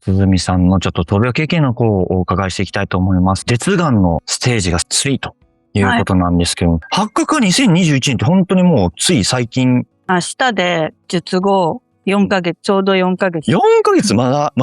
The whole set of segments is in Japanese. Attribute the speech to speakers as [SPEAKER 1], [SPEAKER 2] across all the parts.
[SPEAKER 1] 鼓さんのちょっと闘病経験の方をお伺いしていきたいと思います。舌がんのステージが3ということなんですけど、発覚は2021年って本当にもうつい最近。
[SPEAKER 2] 明日で術後4ヶ月、ちょうど4ヶ月。
[SPEAKER 1] 4ヶ月まだ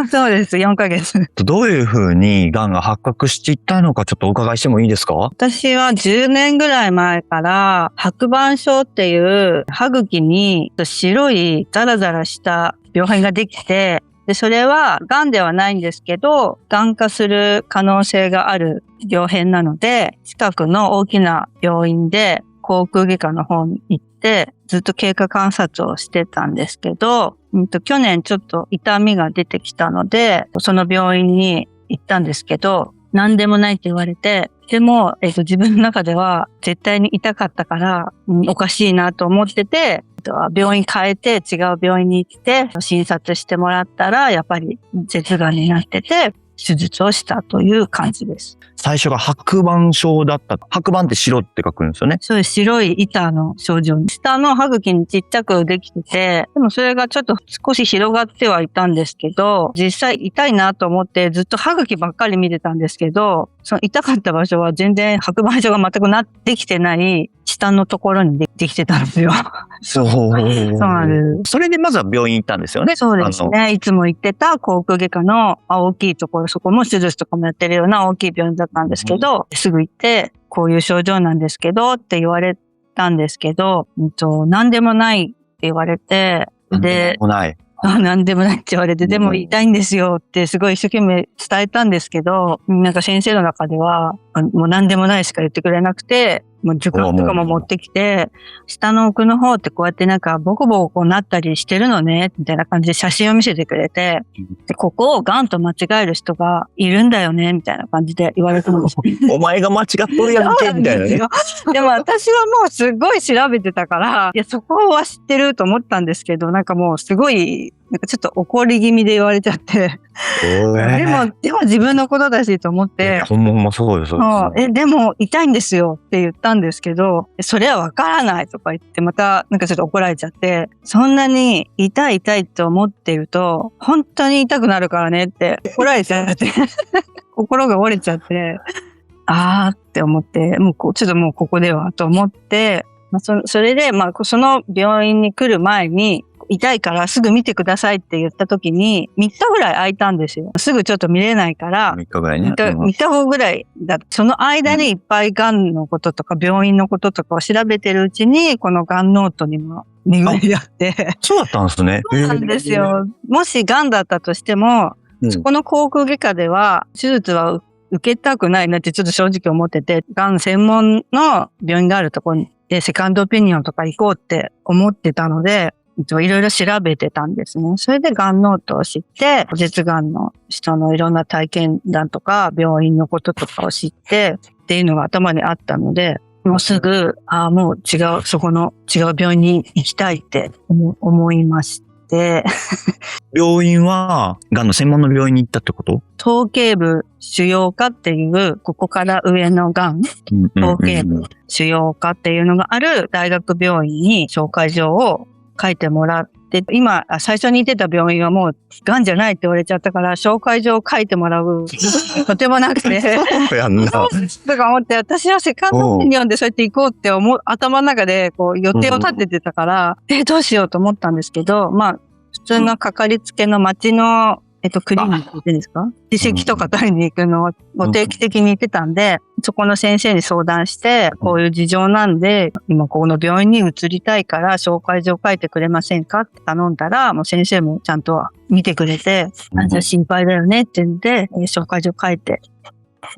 [SPEAKER 2] そうです、4ヶ月。
[SPEAKER 1] どういうふうに癌が発覚していったのかちょっとお伺いしてもいいですか？
[SPEAKER 2] 私は10年ぐらい前から白板症っていう歯茎に白いザラザラした病変ができて、で、それは癌ではないんですけど、癌化する可能性がある病変なので、近くの大きな病院で口腔外科の方に行って、ずっと経過観察をしてたんですけど、去年ちょっと痛みが出てきたので、その病院に行ったんですけど、何でもないって言われて、でも、自分の中では絶対に痛かったから、おかしいなと思ってて、病院変えて違う病院に行って診察してもらったら、やっぱり舌がんになってて、手術をしたという感じです。
[SPEAKER 1] 最初が白板症だった。白板って白って書くんですよね。
[SPEAKER 2] そういう白い板の症状。下の歯茎にちっちゃくできてて、でもそれがちょっと少し広がってはいたんですけど、実際痛いなと思ってずっと歯茎ばっかり見てたんですけど、その痛かった場所は全然白板症が全くできてない下のところにできてたんですよ。
[SPEAKER 1] そう
[SPEAKER 2] なんです。
[SPEAKER 1] それでまずは病院行ったんですよね。
[SPEAKER 2] そうですね。いつも行ってた口腔外科の大きいところ、そこも手術とかもやってるような大きい病院だったんですけど、すぐ行って、こういう症状なんですけどって言われたんですけど、何でもないって言われて、で、何でもないって言われて、でも痛いんですよってすごい一生懸命伝えたんですけど、なんか先生の中では、もう何でもないしか言ってくれなくて、もう図鑑とかも持ってきて、下の奥の方ってこうやってなんかボコボコなったりしてるのね、みたいな感じで写真を見せてくれて、で、ここを癌と間違える人がいるんだよね、みたいな感じで言われたんです。
[SPEAKER 1] お前が間違っとるやんけ、みたいなね。
[SPEAKER 2] でも私はもうすごい調べてたから、いや、そこは知ってると思ったんですけど、なんかもうすごい、なんかちょっと怒り気味で言われちゃって。でも自分のことだしと思って。
[SPEAKER 1] ほんまそうです。
[SPEAKER 2] でも痛いんですよって言ったんですけど、それはわからないとか言って、またなんかちょっと怒られちゃって、そんなに痛いって思ってると、本当に痛くなるからねって怒られちゃって、心が折れちゃって、あーって思って、もうちょっともうここではと思って、それで、その病院に来る前に、痛いからすぐ見てくださいって言った時に、3日ぐらい空いたんですよ。すぐちょっと見れないから。
[SPEAKER 1] 3日ぐらいね。
[SPEAKER 2] 3日後ぐらいだ。その間にいっぱい癌のこととか病院のこととかを調べてるうちに、この癌ノートにも巡り合って。
[SPEAKER 1] そうだったんですね。
[SPEAKER 2] そうなんですよ。もし癌だったとしても、そこの口腔外科では手術は受けたくないなってちょっと正直思ってて、癌専門の病院があるところでセカンドオピニオンとか行こうって思ってたので、いろいろ調べてたんですね。それで癌ノートを知って、舌がんの人のいろんな体験談とか、病院のこととかを知ってっていうのが頭にあったので、もうすぐ、もうそこの違う病院に行きたいって思いまして。
[SPEAKER 1] 病院は、癌の専門の病院に行ったってこと？
[SPEAKER 2] 頭頸部腫瘍科っていう、ここから上の癌、頭頸部腫瘍科っていうのがある大学病院に紹介状を書いてもらって、今、最初に行ってた病院はもう、癌じゃないって言われちゃったから、紹介状を書いてもらう、とてもなくて。
[SPEAKER 1] そうやんな。
[SPEAKER 2] とか思って、私はセカンドオピニオンでそうやって行こうって頭の中でこう予定を立ててたから、どうしようと思ったんですけど、普通のかかりつけの町の、クリニックって言うんですか？歯石とか取りに行くのを定期的に行ってたんで、そこの先生に相談して、こういう事情なんで、今この病院に移りたいから紹介状書いてくれませんかって頼んだら、もう先生もちゃんと見てくれて、じゃあ心配だよねって言うんで、紹介状書いて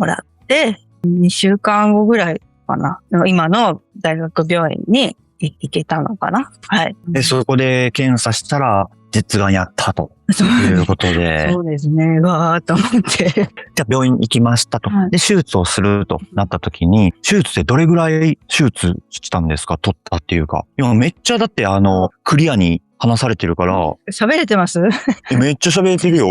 [SPEAKER 2] もらって、2週間後ぐらいかな。今の大学病院に行けたのかな。はい。
[SPEAKER 1] で、そこで検査したら、舌がんやったということで。
[SPEAKER 2] そうですね。うわーと思って。じ
[SPEAKER 1] ゃあ病院行きましたと。で、手術をするとなった時に、手術でどれぐらい手術したんですか？取ったっていうか。今めっちゃだってクリアに話されてるから。
[SPEAKER 2] 喋れてます？
[SPEAKER 1] めっちゃ喋れてるよ。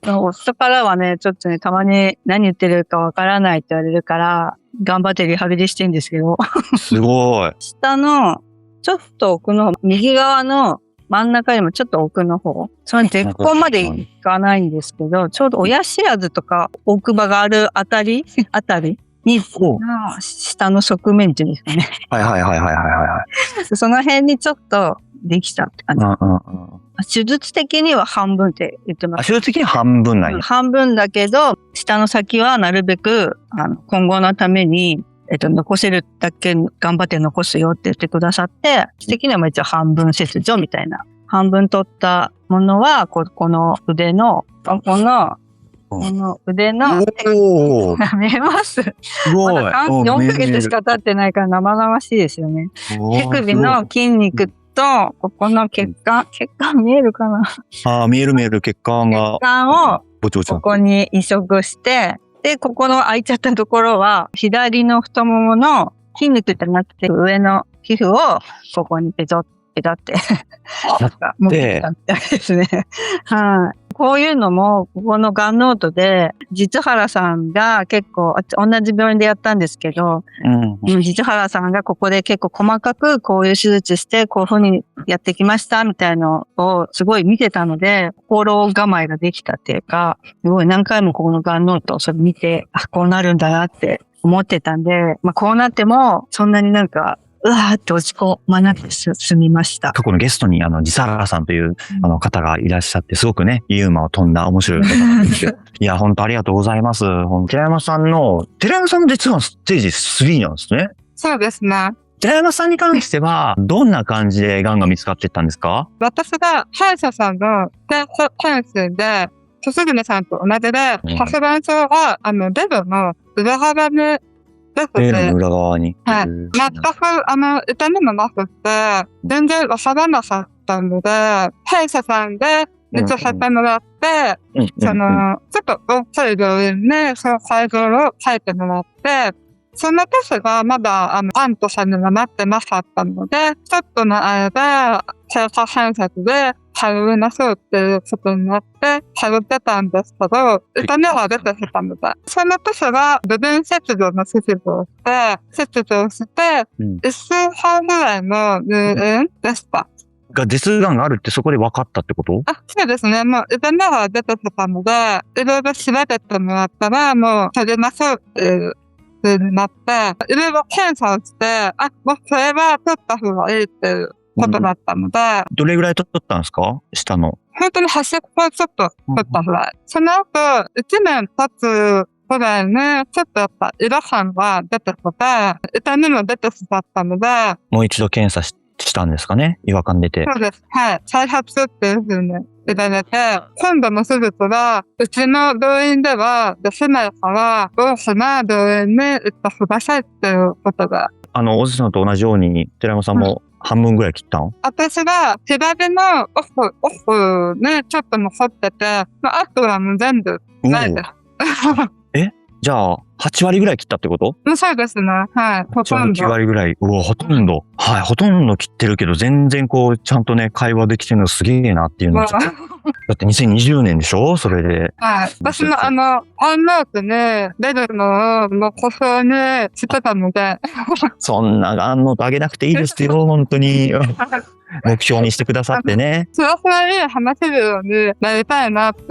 [SPEAKER 2] 夫からはね、ちょっとね、たまに何言ってるかわからないって言われるから、頑張ってリハビリしてんですけど。
[SPEAKER 1] すごい。
[SPEAKER 2] 下の、ちょっと奥の右側の、真ん中よりもちょっと奥の方。その絶根まで行かないんですけど、ちょうど親知らずとか奥歯があるあたりに、下の側面っていうんですかね。
[SPEAKER 1] はいはいはいはいはいはい。
[SPEAKER 2] その辺にちょっとできたって感じ。手術的には半分って言ってます。
[SPEAKER 1] 手術的には半分ない。
[SPEAKER 2] 半分だけど、下の先はなるべく、今後のために、残せるだけ頑張って残すよって言ってくださって、的には一応半分切除みたいな。半分取ったものは、この腕の、この腕の、見えます
[SPEAKER 1] すごい。
[SPEAKER 2] まだ4ヶ月しか経ってないから生々しいですよね。手首の筋肉と、ここの血管見えるかな？
[SPEAKER 1] 見える血管が。
[SPEAKER 2] 血管を、ここに移植して、で、ここの空いちゃったところは、左の太ももの筋肉じゃなくて、上の皮膚を、ここにペチョって持ってきたみたいですね。はい。こういうのも、ここのがんノートで、実原さんが結構、同じ病院でやったんですけど、実原さんがここで結構細かくこういう手術して、こういうふうにやってきましたみたいのをすごい見てたので、心構えができたっていうか、すごい何回もここのがんノートをそれ見て、こうなるんだなって思ってたんで、こうなっても、そんなにうわーって落ち込まなくて済みました。
[SPEAKER 1] 過去のゲストに実原さんという方がいらっしゃって、すごくね、ユーモアを飛んだ面白い方なんですよ。いや、本当ありがとうございます。寺山さんも実はステージ3なんですね。
[SPEAKER 3] そうですね。
[SPEAKER 1] 寺山さんに関しては、どんな感じで癌が見つかっていったんですか？
[SPEAKER 3] 私が歯医者さんの検診で、すぐねさんと同じで、白板症が、デブの裏側に
[SPEAKER 1] ベルの裏側に。
[SPEAKER 3] はい。全く、痛みもなくて、全然わからなかったので、歯医者さんで熱測ってもらって、ちょっと大きい病院に、その会場を書いてもらって、その時がまだ、癌とさんにはなってなかったので、ちょっとの間、経過観察で、通いましょうっていうことになって、通ってたんですけど、痛みが出てきたので、その時は部分切除の手術をして、1週間ぐらいの入院でした。
[SPEAKER 1] 舌がんがあるってそこで分かったってこと？
[SPEAKER 3] そうですね。もう痛みが出てきたので、いろいろ調べてもらったら、もう取りましょうっていう風になって、いろいろ検査をして、もうそれは取った方がいいっていうことだったので。
[SPEAKER 1] どれぐらい取ったんですか？下の。
[SPEAKER 3] 本当に80個ちょっと取ったぐらい。その後、1年経つぐらいに、ちょっとやっぱ違和感が出てきて、痛みも出てしまったので。
[SPEAKER 1] もう一度検査したんですかね？違和感出て。
[SPEAKER 3] そうです。はい。再発っていう風に言われて、今度の手術は、うちの病院ではできないから、大きな病院に行ってくださいっていうことが。
[SPEAKER 1] おじさんと同じように、寺山さんも半分ぐらい切ったん？
[SPEAKER 3] 私が左の奥にちょっと残ってて、あとはもう全部ないです。
[SPEAKER 1] じゃあ、8割ぐらい切ったってこと？
[SPEAKER 3] そうですね。はい。ほとんど。
[SPEAKER 1] 9割ぐらい。ほとんど。はい。ほとんど切ってるけど、全然ちゃんとね、会話できてるのすげえなっていうのは。だって2020年でしょ？それで。
[SPEAKER 3] はい。私もアンノートね、出るのをもう故障にしてたので。
[SPEAKER 1] そんなアンノートあげなくていいですよ、本当に。目標にしてくださってね。
[SPEAKER 3] ふわふわに話せるようになりたいなって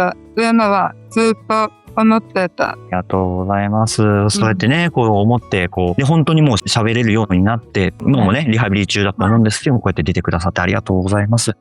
[SPEAKER 3] いうのはずっと思ってた。
[SPEAKER 1] ありがとうございます。そうやってね、思って、で、本当にもう喋れるようになって、今もね、リハビリ中だと思うんですけども、こうやって出てくださってありがとうございます。